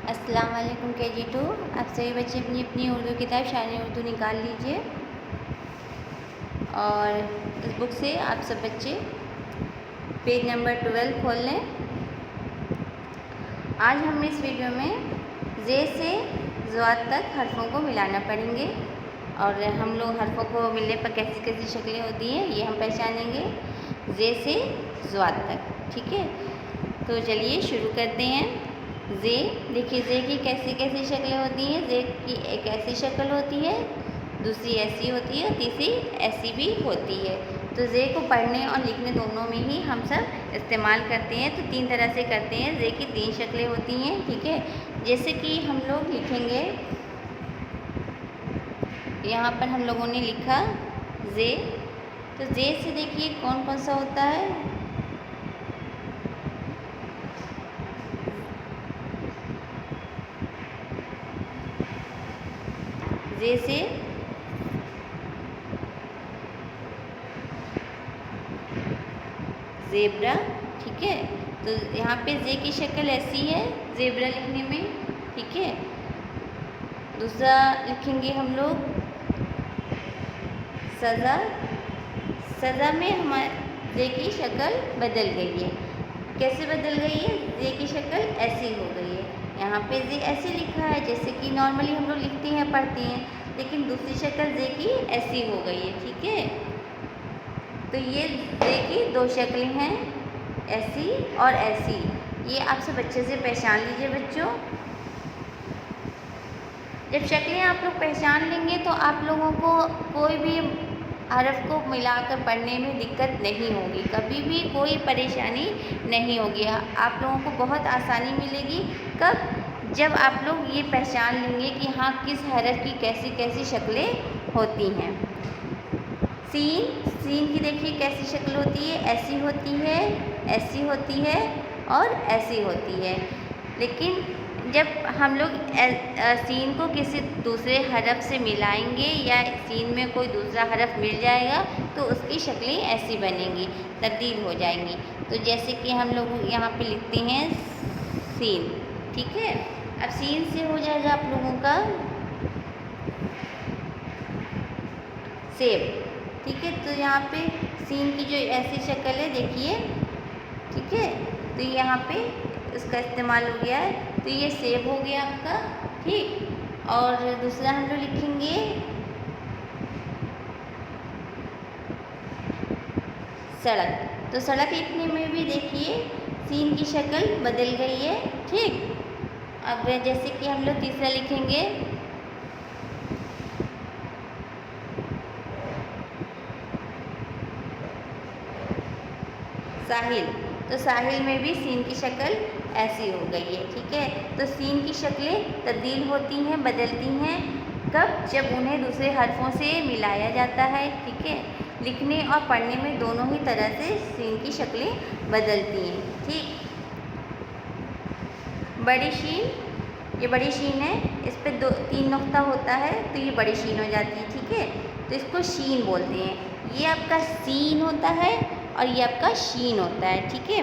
अस्सलाम वालेकुम KG2। आप सभी बच्चे अपनी अपनी उर्दू किताब शान उर्दू निकाल लीजिए और इस बुक से आप सब बच्चे पेज नंबर 12 खोल लें। आज हम इस वीडियो में जे से ज़ात तक हर्फ़ों को मिलाना पढ़ेंगे और हम लोग हर्फ़ों को मिलने पर कैसी कैसी शक्लें होती हैं ये हम पहचानेंगे जे से ज़ात तक। ठीक है, तो चलिए शुरू करते हैं। जे, देखिए जे की कैसी कैसी शक्लें होती हैं। जे की एक ऐसी शक्ल होती है, दूसरी ऐसी होती है, तीसरी ऐसी भी होती है। तो जे को पढ़ने और लिखने दोनों में ही हम सब इस्तेमाल करते हैं। तो 3 तरह से करते हैं। जे की 3 शक्लें होती हैं। ठीक है, जैसे कि हम लोग लिखेंगे, यहाँ पर हम लोगों ने लिखा जे। तो जे से देखिए कौन कौन सा होता है। जे से ज़ेब्रा। ठीक है, तो यहाँ पे जे की शक्ल ऐसी है ज़ेब्रा लिखने में। ठीक है, दूसरा लिखेंगे हम लोग सज़ा। सज़ा में हमारे जे की शक्ल बदल गई है। कैसे बदल गई है? जे की शक्ल ऐसी हो गई है। यहाँ पे जे ऐसे लिखा है जैसे कि नॉर्मली हम लोग लिखते हैं पढ़ते हैं, लेकिन दूसरी शक्ल जे की ऐसी हो गई है। ठीक है, तो ये जे की 2 शक्लें हैं, ऐसी और ऐसी। ये आप सब अच्छे से पहचान लीजिए बच्चों। जब शक्लें आप लोग पहचान लेंगे तो आप लोगों को कोई भी हरफ को मिलाकर पढ़ने में दिक्कत नहीं होगी, कभी भी कोई परेशानी नहीं होगी। आप लोगों को बहुत आसानी मिलेगी। कब? जब आप लोग ये पहचान लेंगे कि हाँ किस हरफ की कैसी कैसी शक्लें होती हैं। सीन, सीन की देखिए कैसी शक्ल होती है, ऐसी होती है, ऐसी होती है और ऐसी होती है। लेकिन जब हम लोग सीन को किसी दूसरे हरफ से मिलाएंगे या सीन में कोई दूसरा हरफ मिल जाएगा तो उसकी शक्लें ऐसी बनेंगी, तब्दील हो जाएंगी। तो जैसे कि हम लोग यहाँ पे लिखते हैं सीन। ठीक है, अब सीन से हो जाएगा आप लोगों का सेब। ठीक है, तो यहाँ पे सीन की जो ऐसी शक्ल है देखिए। ठीक है, तो यहाँ पे इसका इस्तेमाल हो गया है, तो ये सेब हो गया आपका। ठीक, और दूसरा हम लोग लिखेंगे सड़क। तो सड़क लिखने में भी देखिए सीन की शक्ल बदल गई है। ठीक, अब जैसे कि हम लोग तीसरा लिखेंगे साहिल। तो साहिल में भी सीन की शक्ल ऐसी हो गई है। ठीक है, तो सीन की शक्लें तब्दील होती हैं, बदलती हैं। कब? जब उन्हें दूसरे हरफों से मिलाया जाता है। ठीक है, लिखने और पढ़ने में दोनों ही तरह से सीन की शक्लें बदलती हैं। ठीक, बड़ी शीन, ये बड़ी शीन है, इस पर 3 नुक्ता होता है तो ये बड़ी शीन हो जाती है। ठीक है, तो इसको शीन बोलते हैं। ये आपका सीन होता है और ये आपका शीन होता है। ठीक है,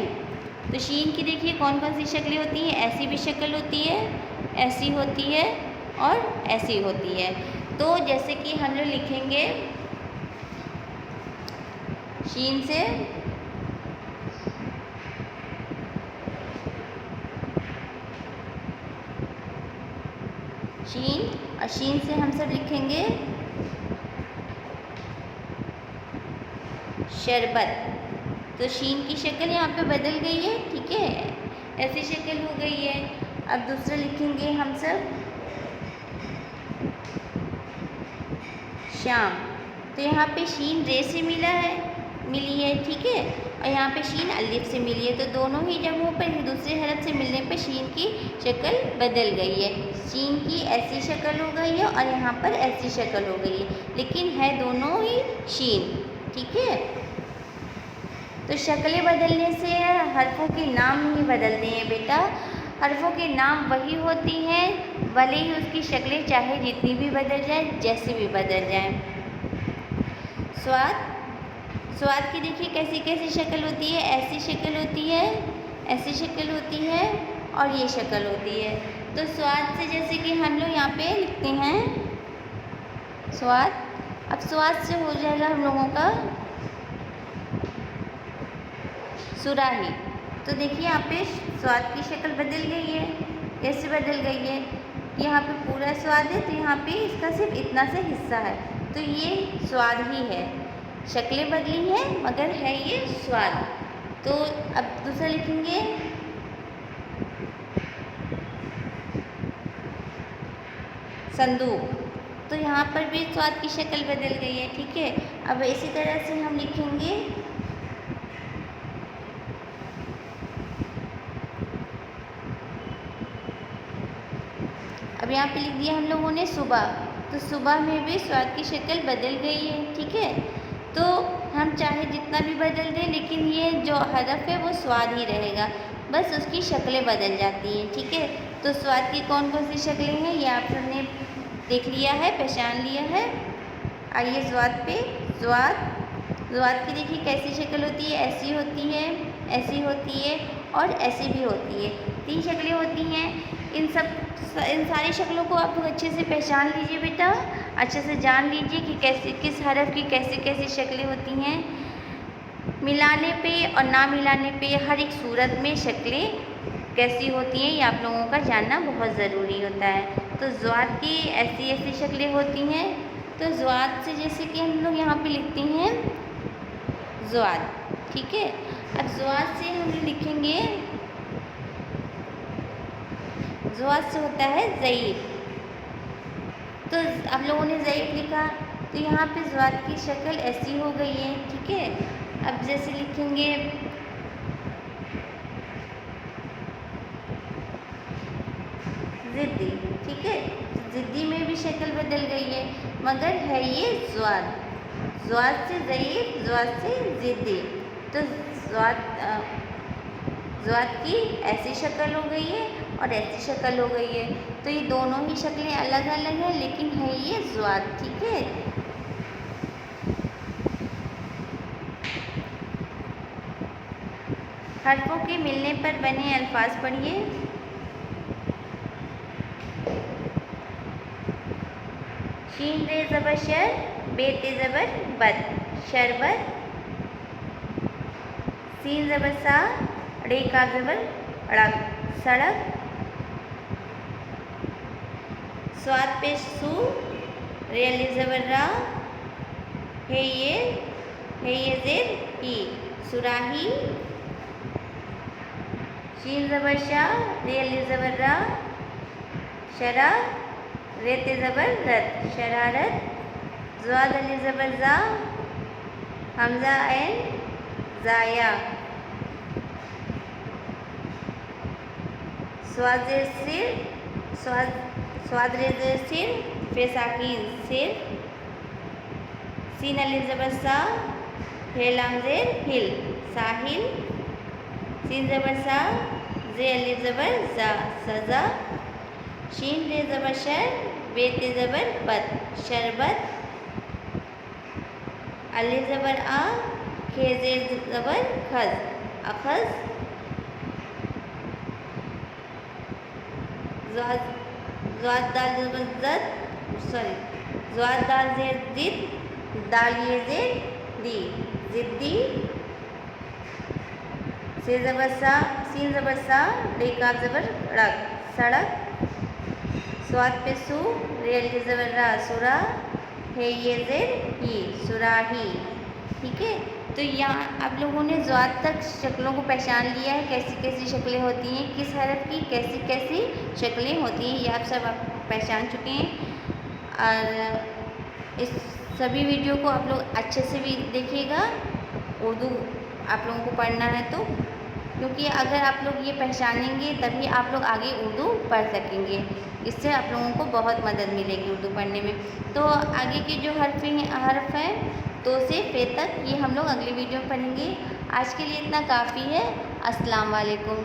तो शीन की देखिए कौन कौन सी शक्लें होती हैं। ऐसी भी शक्ल होती है, ऐसी होती है और ऐसी होती है। तो जैसे कि हम लोग लिखेंगे शीन से शीन, और शीन से हम सब लिखेंगे शरबत। तो शीन की शक्ल यहाँ पे बदल गई है। ठीक है, ऐसी शक्ल हो गई है। अब दूसरा लिखेंगे हम सब शाम। तो यहाँ पे शीन रे से मिली है। ठीक है, और यहाँ पे शीन अलिफ से मिली है। तो दोनों ही जगहों पर दूसरे हरफ से मिलने पर शीन की शक्ल बदल गई है। शीन की ऐसी शक्ल हो गई है और यहाँ पर ऐसी शक्ल हो गई है, लेकिन है दोनों ही शीन। ठीक है, तो शक्लें बदलने से हरफों के नाम नहीं बदलते हैं बेटा। हरफों के नाम वही होती हैं, भले ही उसकी शक्लें चाहे जितनी भी बदल जाए, जैसी भी बदल जाए। स्वाद, स्वाद की देखिए कैसी कैसी शक्ल होती है। ऐसी शक्ल होती है, ऐसी शक्ल होती है और ये शक्ल होती है। तो स्वाद से जैसे कि हम लोग यहाँ पे लिखते हैं स्वाद। अब स्वाद से हो जाएगा हम लोगों का सुराही। तो देखिए यहाँ पे स्वाद की शक्ल बदल गई है। कैसे बदल गई है? यहाँ पे पूरा स्वाद है तो यहाँ पे इसका सिर्फ इतना सा हिस्सा है, तो ये स्वाद ही है। शक्लें बदली हैं मगर है ये स्वाद। तो अब दूसरा लिखेंगे संदूक। तो यहाँ पर भी स्वाद की शक्ल बदल गई है। ठीक है, अब इसी तरह से हम लिखेंगे अब यहाँ पे लिख दिया हम लोगों ने सुबह। तो सुबह में भी स्वाद की शक्ल बदल गई है। ठीक है, तो हम चाहे जितना भी बदल दें लेकिन ये जो हरफ है वो स्वाद ही रहेगा, बस उसकी शक्लें बदल जाती हैं। ठीक है, तो स्वाद की कौन कौन सी शक्लें हैं ये आप सबने देख लिया है, पहचान लिया है। आइए स्वाद पे। स्वाद की देखिए कैसी शक्ल होती है, ऐसी होती है, ऐसी होती है और ऐसी भी होती है। 3 शक्लें होती हैं। इन सारी शक्लों को आप लोग अच्छे से पहचान लीजिए बेटा, अच्छे से जान लीजिए कि कैसे किस हरफ की कैसी कैसी शक्लें होती हैं। मिलाने पे और ना मिलाने पे हर एक सूरत में शक्लें कैसी होती हैं ये आप लोगों का जानना बहुत ज़रूरी होता है। तो ज़्वाद की ऐसी ऐसी शक्लें होती हैं। तो ज़्वाद से जैसे कि हम लोग यहाँ पे लिखते हैं ज़्वाद। ठीक है, अब ज़्वाद से हम लिखेंगे, ज़्वाद से होता है ज़ईफ़। तो आप लोगों ने ज़ईफ़ लिखा तो यहाँ पे ज़्वाद की शक्ल ऐसी हो गई है। ठीक है, अब जैसे लिखेंगे ज़िद्दी। ठीक है, ज़िद्दी में भी शक्ल बदल गई है मगर है ये ज़्वाद। ज़्वाद से ज़ईफ़, ज़्वाद से ज़िद्दी। तो ज़्वाद की ऐसी शक्ल हो गई है और ऐसी शक्ल हो गई है। तो ये दोनों ही शक्लें अलग अलग हैं लेकिन है ये ज़्वाद। ठीक है, हर्फों के मिलने पर बने अल्फाज पढ़िए। शीन रे ज़बर शर, बेते ज़बर बद, शरबत। सीन ज़बर सा, रे का ज़बर अड़क, सड़क। स्वाद पे सू, रे अली ज़बर रा, है ये ज़ेर ही, सुराही। शीन ज़बर शाह, रे अली ज़बर रा, शरा, रेते ज़बर रत, शरारत। ज़्वाद अली ज़बर ज़ा, हमज़ा ऐन ज़ाया। स्वाद रे सिर, फे साकिन सिर। सीन अली ज़बर सा, हे लाम ज़ेर हिल, साहिल। सीन ज़बर सा, जे अली ज़बर ज़ा, सज़ा। शीन रे ज़बर शर, बेते ज़बर बत, शरबत। अली ज़बर आ, खे ज़ेर ज़बर खज़, अखज़। ज़्वाद दाल ज़बर ज़्वाद दाल ज़ेर ज़िद, दाल ये ज़ेर दी, ज़िद्दी। सीन ज़बर सा, रे काफ ज़बर रक, सड़क। स्वाद पे सू, रे अली ज़बर रा, सुरा, है ये ज़ेर ही, सुराही। ठीक है, तो यहाँ आप लोगों ने ज़्वाद तक शक्लों को पहचान लिया है, कैसी कैसी शक्लें होती हैं, किस हरफ की कैसी कैसी शक्लें होती हैं, ये आप सब पहचान चुके हैं। और इस सभी वीडियो को आप लोग अच्छे से भी देखिएगा, उर्दू आप लोगों को पढ़ना है तो, क्योंकि अगर आप लोग ये पहचानेंगे तभी आप लोग आगे उर्दू पढ़ सकेंगे। इससे आप लोगों को बहुत मदद मिलेगी उर्दू पढ़ने में। तो आगे के जो हर्फ हैं तो से पे तक ये हम लोग अगली वीडियो में पढ़ेंगे। आज के लिए इतना काफ़ी है। अस्सलाम वालेकुम।